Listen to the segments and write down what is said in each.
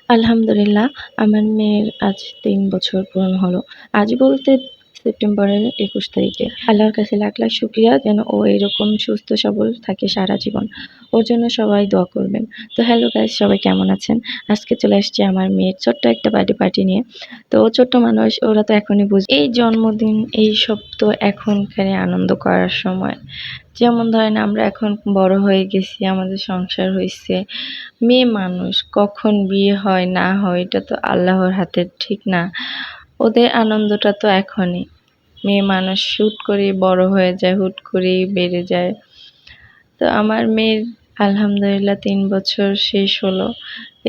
আলহামদুলিল্লাহ, আমার মেয়ের আজ ৩ বছর পূরণ হলো। আজ বলতে সেপ্টেম্বরের ২১ তারিখে। আল্লাহর কাছে লাখ লাখ শুকরিয়া যেন ও এরকম সুস্থ সবল থাকে সারা জীবন। ওর জন্য সবাই দোয়া করবেন। তো হ্যালো গাইস, সবাই কেমন আছেন? আজকে চলে আসছি আমার মেয়ের ছোট্ট একটা বার্থডে পার্টি নিয়ে। তো ছোট্ট মানুষ, ওরা তো এখনই এই জন্মদিন এইসব তো এখনকার আনন্দ করার সময়। যেমন ধরেন আমরা এখন বড় হয়ে গেছি, আমাদের সংসার হইছে। মেয়ে মানুষ কখন বিয়ে হয় না হয় এটা তো আল্লাহর হাতে, ঠিক না? ওদের আনন্দটা তো এখনই। মেয়ে মানুষ হুট করেই বড় হয়ে যায়, হুট করেই বেড়ে যায়। তো আমার মেয়ের আলহামদুলিল্লাহ ৩ বছর শেষ হলো।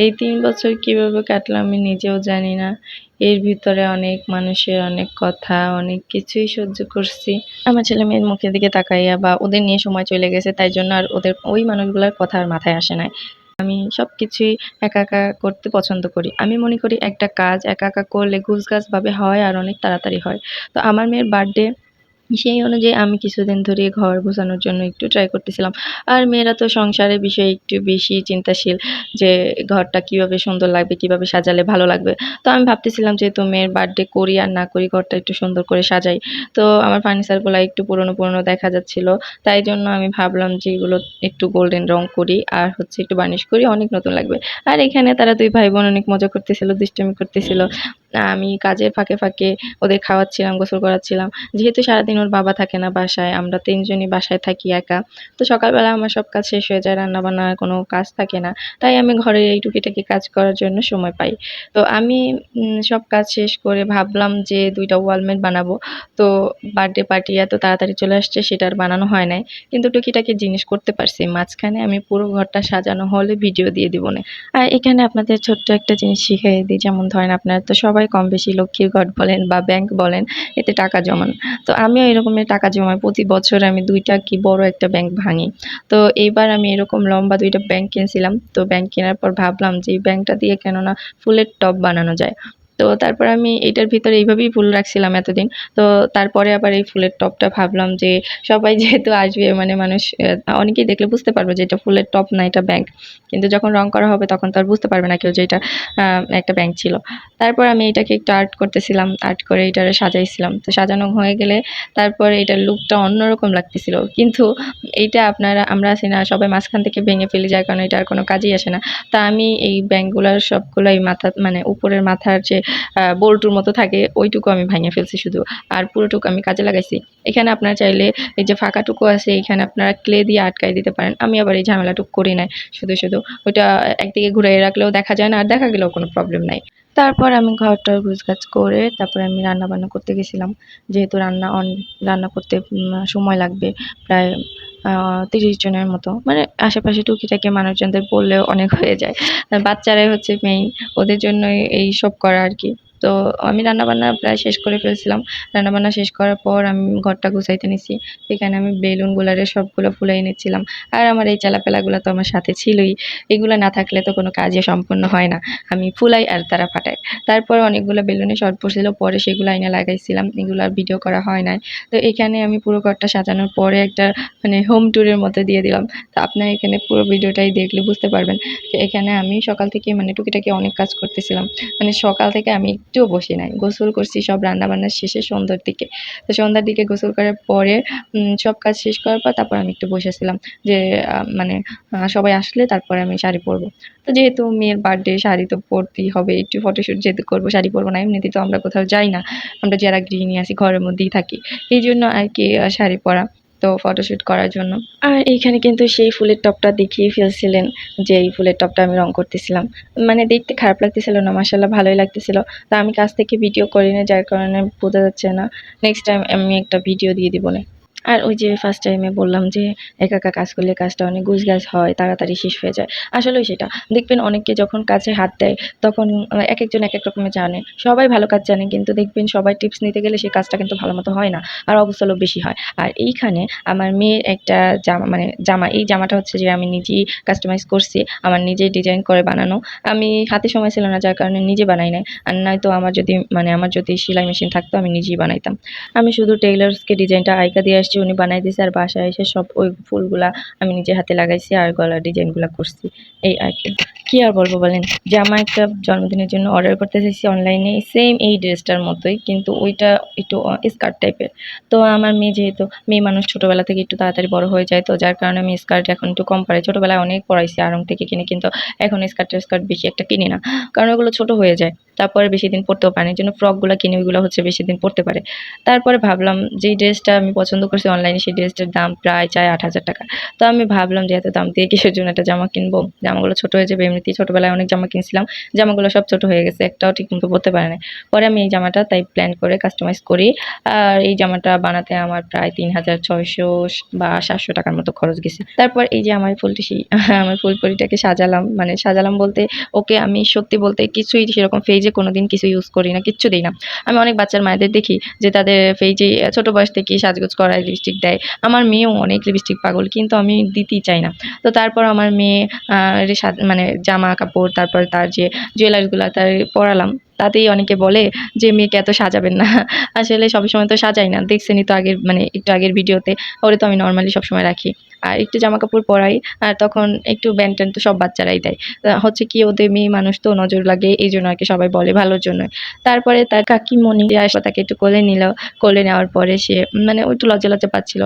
এই ৩ বছর কিভাবে কাটলো আমি নিজেও জানি না। এর ভিতরে অনেক মানুষের অনেক কথা, অনেক কিছুই সহ্য করছি। আমার ছেলে-মেয়ের মুখের দিকে তাকাইয়া বা ওদের নিয়ে সময় চলে গেছে, তাই জন্য আর ওদের ওই মানুষগুলার কথা আর মাথায় আসে নাই। আমি সবকিছুই একা একা করতে পছন্দ করি। আমি মনে করি একটা কাজ একা একা করলে গুছগাছভাবে হয় আর অনেক তাড়াতাড়ি হয়। তো আমার মেয়ের বার্থডে, সেই অনুযায়ী আমি কিছুদিন ধরে ঘর গোছানোর জন্য একটু ট্রাই করতেছিলাম। আর মেয়েরা তো সংসারের বিষয়ে একটু বেশি চিন্তাশীল, যে ঘরটা কিভাবে সুন্দর লাগবে, কিভাবে সাজালে ভালো লাগবে। তো আমি ভাবতেছিলাম যেহেতু মেয়ের বার্থডে করি আর না করি, ঘরটা একটু সুন্দর করে সাজাই। তো আমার ফার্নিচারগুলা একটু পুরনো পুরনো দেখা যাচ্ছিল, তাই জন্য আমি ভাবলাম যে এগুলো একটু গোল্ডেন রং করি আর হচ্ছে একটু বার্নিশ করি, অনেক নতুন লাগবে। আর এখানে তারা দুই ভাই বোন অনেক মজা করতেছিল, দুষ্টামি করতেছিল। আমি কাজের ফাঁকে ফাঁকে ওদের খাওয়াচ্ছিলাম, গোসল করাচ্ছিলাম। যেহেতু সারাদিন ওর বাবা থাকে না বাসায়, আমরা ৩ জনই বাসায় থাকি একা। তো সকালবেলা আমার সব কাজ শেষ হয়ে যায়, রান্নাবান্নার কোনো কাজ থাকে না। তাই আমি ঘরের এই টুকিটাকি কাজ করার জন্য সময় পাই। তো আমি সব কাজ শেষ করে ভাবলাম যে ২ টা ওয়ালমেট বানাবো। তো বার্থডে পার্টি এত তাড়াতাড়ি চলে আসছে, সেটা আর বানানো হয় নাই। কিন্তু টুকিটাকি জিনিস করতে পারছি। মাঝখানে আমি পুরো ঘরটা সাজানো হলে ভিডিও দিয়ে দিবনে। আর এখানে আপনাদের ছোট্ট একটা জিনিস শিখাইয়ে দিই। যেমন ধরেন আপনারা তো সবাই কম বেশি লক্ষ্মীর ঘর বলেন বা ব্যাংক বলেন, এতে টাকা জমান। তো আমিও এরকমের টাকা জমাই। প্রতি বছর আমি ২ টা কি বড় একটা ব্যাংক ভাঙি। তো এইবার আমি এরকম লম্বা ২ টা ব্যাংক কিনছিলাম। তো ব্যাংক কেনার পর ভাবলাম যে এই ব্যাংকটা দিয়ে কেননা ফুলের টব বানানো যায়। তো তারপর আমি এটার ভিতরে এইভাবেই ফুল রাখছিলাম এতদিন। তো তারপরে আবার এই ফুলের টবটা ভাবলাম যে সবাই যেহেতু আসবে, মানে মানুষ অনেকেই দেখলে বুঝতে পারবে যে এটা ফুলের টব না, এটা ব্যাংক। কিন্তু যখন রং করা হবে তখন তো আর বুঝতে পারবে না কেউ যে এটা একটা ব্যাংক ছিল। তারপর আমি এটাকে একটু আর্ট করতেছিলাম, আর্ট করে এটারে সাজাইছিলাম। তো সাজানো হয়ে গেলে তারপরে এটার লুকটা অন্যরকম লাগতেছিল। কিন্তু এইটা আমরা আছি না, সবাই মাঝখান থেকে ভেঙে ফেলি, যার কারণে এটা আর কোনো কাজেই আসে না। তা আমি এই ব্যাংকগুলার সবগুলাই মাথা, মানে উপরের মাথার যে বল্টুর মতো থাকে ওইটুকু আমি ভাঙে ফেলছি শুধু। আর পুরোটুকু আমি কাজে লাগাইছি। এখানে আপনারা চাইলে এই যে ফাঁকাটুকু আছে এখানে আপনারা ক্লে দিয়ে আটকায় দিতে পারেন। আমি আবার এই ঝামেলাটুকু করি নাই। শুধু ওইটা একদিকে ঘুরাইয়া রাখলেও দেখা যায় না, আর দেখা গেলেও কোনো প্রবলেম নাই। তারপর আমি ঘর-টর গুছগাছ করে তারপরে আমি রান্না-বান্না করতে গেছিলাম। যেহেতু রান্না করতে সময় লাগবে প্রায় ৩০ জনের মতো। মানে আশেপাশে টুকিটাকি মানুষজনদের বললেও অনেক হয়ে যায়। বাচ্চারাই হচ্ছে মেইন, ওদের জন্যই এইসব করা আরকি। তো আমি রান্নাবান্না প্রায় শেষ করে ফেলছিলাম। রান্নাবান্না শেষ করার পর আমি ঘরটা গুছাইতে নিছি। সেখানে আমি বেলুনগুলারে সবগুলো ফুলাইয়া নিচ্ছিলাম। আর আমার এই চেলাপেলাগুলা তো আমার সাথে ছিলই। এগুলা না থাকলে তো কোনো কাজই সম্পূর্ণ হয় না। আমি ফুলাই আর তারা ফাটায়। তারপর অনেকগুলো বেলুনে শর্ট পড়ছিল, পরে সেগুলো আইনা লাগাইছিলাম। এগুলো আর ভিডিও করা হয় নাই। তো এখানে আমি পুরো ঘরটা সাজানোর পরে একটা মানে হোম ট্যুরের মতো দিয়ে দিলাম। তো আপনারা এখানে পুরো ভিডিওটাই দেখলে বুঝতে পারবেন যে এখানে আমি সকাল থেকে মানে টুকিটাকি অনেক কাজ করতেছিলাম। মানে সকাল থেকে আমি একটুও বসি নাই। গোসল করছি সব রান্নাবান্না শেষে সন্ধ্যার দিকে। তো সন্ধ্যার দিকে গোসল করার পরে সব কাজ শেষ করার পর তারপর আমি একটু বসেছিলাম যে মানে সবাই আসলে তারপরে আমি শাড়ি পরবো। তো যেহেতু মেয়ের বার্থডে, শাড়ি তো পরতেই হবে। একটু ফটোশুট যেহেতু করবো, শাড়ি পরবো না। এমনিতেই তো আমরা কোথাও যাই না। আমরা যারা গৃহিণী আছি ঘরের মধ্যেই থাকি। এইজন্য আরকি শাড়ি পরা। তো ফটোশুট করার জন্য। আর এইখানে কিন্তু সেই ফুলের টবটা দেখিয়েই ফেলছিলেন যে এই ফুলের টবটা আমি রং করতেছিলাম। মানে দেখতে খারাপ লাগতেছিল না, মাশাআল্লাহ ভালোই লাগতেছিল। তো আমি কাছ থেকে ভিডিও করি না, যার কারণে বোঝা যাচ্ছে না। নেক্সট টাইম আমি একটা ভিডিও দিয়ে দিবনে। আর ওই যে ফার্স্ট টাইমে বললাম যে একা একা কাজ করলে কাজটা অনেক গুছগাছ হয়, তাড়াতাড়ি শেষ হয়ে যায়। আসলেই সেটা। দেখবেন অনেকে যখন কাজে হাত দেয় তখন একেকজন একেক রকমের জানে। সবাই ভালো কাজ জানে, কিন্তু দেখবেন সবাই টিপস নিতে গেলে সেই কাজটা কিন্তু ভালো মতো হয় না। আর অবস্থা বেশি হয়। আর এইখানে আমার মেয়ের একটা জামা, এই জামাটা হচ্ছে যে আমি নিজেই কাস্টমাইজ করছি। আমার নিজেই ডিজাইন করে বানানো। আমি হাতে সময় ছিল না, যার কারণে নিজে বানাই নাই। আর নয়তো আমার যদি সেলাই মেশিন থাকতো আমি নিজেই বানাইতাম। আমি শুধু টেইলর্সকে ডিজাইনটা আইকা দিয়ে আসছি। আসছে, উনি বানাই দিয়েছে। আর বাসায় এসে সব ওই ফুলগুলা আমি নিজের হাতে লাগাইছি আর গলার ডিজাইনগুলা করছি, এই আর কি আর বলবো বলেন। জামা একটা জন্মদিনের জন্য অর্ডার করতে চাইছি অনলাইনে, সেম এই ড্রেসটার মতোই, কিন্তু ওইটা একটু স্কার্ট টাইপের। তো আমার মেয়ে যেহেতু মেয়ে মানুষ ছোটবেলা থেকে একটু তাড়াতাড়ি বড় হয়ে যায়, তো যার কারণে আমি স্কার্ট এখন একটু কম পারি। ছোটবেলায় অনেক পরাইছি আড়ং থেকে কিনে, কিন্তু এখন স্কার্ট বেশি একটা কিনি না, কারণ ওগুলো ছোট হয়ে যায়, তারপরে বেশি দিন পরতেও পারে না। এর জন্য ফ্রকগুলো কিনে, ওইগুলো হচ্ছে বেশি দিন পরতে পারে। তারপরে ভাবলাম যেই ড্রেসটা আমি পছন্দ করছি অনলাইনে, সেই ড্রেসটার দাম প্রায় 8,000 টাকা। তো আমি ভাবলাম যে এত দাম দিয়ে কিসের জন্য একটা জামা কিনবো, জামাগুলো ছোট হয়ে যাবে। এমনিতেই ছোটবেলায় অনেক জামা কিনছিলাম, জামাগুলো সব ছোট হয়ে গেছে, একটাও ঠিক মতো পরতে পারে না। পরে আমি এই জামাটা তাই প্ল্যান করে কাস্টমাইজ করি। আর এই জামাটা বানাতে আমার প্রায় 3,600 বা 700 টাকার মতো খরচ গেছে। তারপর এই যে আমার আমার ফুলপরিটাকে সাজালাম, মানে সাজালাম বলতে ওকে আমি সত্যি বলতে কিছুই সেরকম ফেজে কোনোদিন কিছু ইউজ করি না, কিচ্ছু দিই না। আমি অনেক বাচ্চার মায়েদের দেখি যে তাদের ফেজে ছোট বয়স থেকেই সাজগোজ করায়, লিপস্টিক দেয়। আমার মেয়েও অনেক লিপস্টিক পাগল, কিন্তু আমি দিতেই চাই না। তো তারপর আমার মেয়ে মানে জামা কাপড়, তারপর তার যে জুয়েলারিগুলা তার পরালাম। তাতেই অনেকে বলে যে মেয়েকে এত সাজাবেন না। আসলে সবসময় তো সাজাই না, দেখছেনই তো আগের মানে একটু আগের ভিডিওতে। ওরে তো আমি নর্মালি সবসময় রাখি, আর একটু জামা কাপড় পরাই, আর তখন একটু ব্যান্ড ট্যান্ড তো সব বাচ্চারাই দেয়। হচ্ছে কি ওদের মেয়ে মানুষ তো নজর লাগে, এই জন্য আর কি সবাই বলে ভালোর জন্য। তারপরে তার কাকিমণি আসলো, তাকে একটু কোলে নিল। কোলে নেওয়ার পরে সে মানে ও একটু লজ্জা লজ্জা পাচ্ছিল।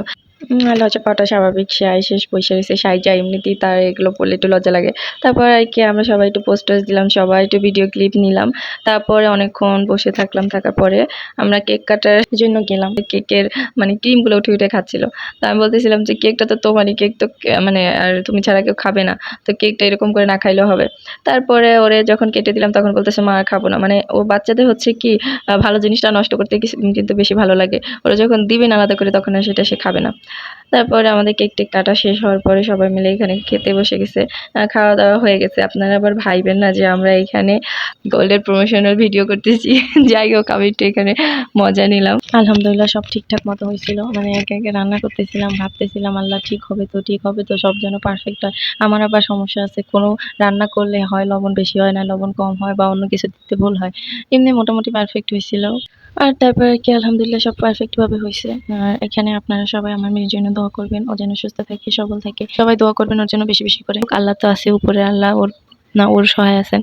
লজ্জা পাওয়াটা স্বাভাবিক, সে শেষ বসে রয়েছে সাইজা, এমনিতেই তার এগুলো পড়লে একটু লজ্জা লাগে। তারপর আর কি আমরা সবাই একটু পোস্ট টোস্ট দিলাম, সবাই একটু ভিডিও ক্লিপ নিলাম। তারপরে অনেকক্ষণ বসে থাকলাম, থাকার পরে আমরা কেক কাটার জন্য গেলাম। কেকের মানে ক্রিমগুলো উঠে উঠে খাচ্ছিল। তো আমি বলতেছিলাম যে কেকটা তো তোমারই, কেক তো মানে আর তুমি ছাড়া কেউ খাবে না, তো কেকটা এরকম করে না খাইলেও হবে। তারপরে ওরে যখন কেটে দিলাম তখন বলতেছে মা আর খাবো না। মানে ও বাচ্চাদের হচ্ছে কি ভালো জিনিসটা নষ্ট করতে কিন্তু বেশি ভালো লাগে। ওরা যখন দিবেন আলাদা করে তখন আর সেটা সে খাবে না। তারপরে আমাদের কেক টেক কাটা শেষ হওয়ার পরে সবাই মিলে এখানে খেতে বসে গেছে। খাওয়া দাওয়া হয়ে গেছে। আপনারা আবার ভাইবেন না যে আমরা এখানে গোল্ডের প্রমোশনের ভিডিও করতেছি। যাই হোক, আমি একটু এখানে মজা নিলাম। আলহামদুলিল্লাহ সব ঠিকঠাক মতো হয়েছিল। মানে একে একে রান্না করতেছিলাম, ভাবতেছিলাম আল্লাহ ঠিক হবে তো, ঠিক হবে তো, সব যেন পারফেক্ট হয়। আমার আবার সমস্যা আছে, কোনো রান্না করলে হয় লবণ বেশি হয়, না লবণ কম হয়, বা অন্য কিছু দিতে ভুল হয়। এমনি মোটামুটি পারফেক্ট হয়েছিল। আর তারপরে কি আলহামদুলিল্লাহ সব পারফেক্ট ভাবে হয়েছে। আর এখানে আপনারা সবাই আমার মেয়ের জন্য দোয়া করবেন, ও যেন সুস্থ থাকে, সবল থাকে। সবাই দোয়া করবেন ওর জন্য বেশি বেশি করে। আল্লাহ তো আছে উপরে, আল্লাহ ওর না ওর সহায় আছেন।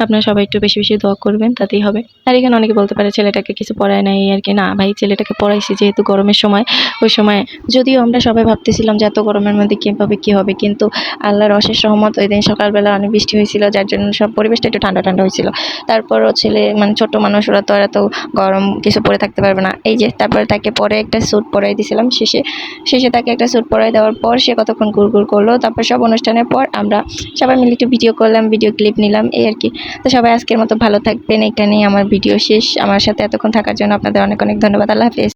আপনারা সবাই একটু বেশি বেশি দোয়া করবেন, তাতেই হবে। আর এখানে অনেকে বলতে পারে ছেলেটাকে কিছু পড়ায় নাই আর কি। না ভাই, ছেলেটাকে পড়াইছি যেহেতু গরমের সময়, ওই সময় যদিও আমরা সবাই ভাবতেছিলাম যে এত গরমের মধ্যে কিভাবে কি হবে, কিন্তু আল্লাহর অশেষ রহমত, ওই দিন সকালবেলা অনেক বৃষ্টি হয়েছিল, যার জন্য সব পরিবেশটা একটু ঠান্ডা ঠান্ডা হয়েছিল। তারপরও ছেলে মানে ছোট মানুষ, ওরা তো আর এত গরম কিছু পরে থাকতে পারবে না। এই যে তারপরে তাকে পরে একটা স্যুট পরাই দিয়েছিলাম। শেষে শেষে তাকে একটা স্যুট পরাই দেওয়ার পর সে কতক্ষণ ঘুরঘুর করলো। তারপর সব অনুষ্ঠানের পর আমরা সবাই মিলে একটু ভিডিও করলাম, ভিডিও ক্লিপ নিলাম, এই আর কি। তো সবাই আজকের মতো ভালো থাকবেন। এখানেই আমার ভিডিও শেষ। আমার সাথে এতক্ষণ থাকার জন্য আপনাদের অনেক অনেক ধন্যবাদ। আল্লাহ হাফেজ।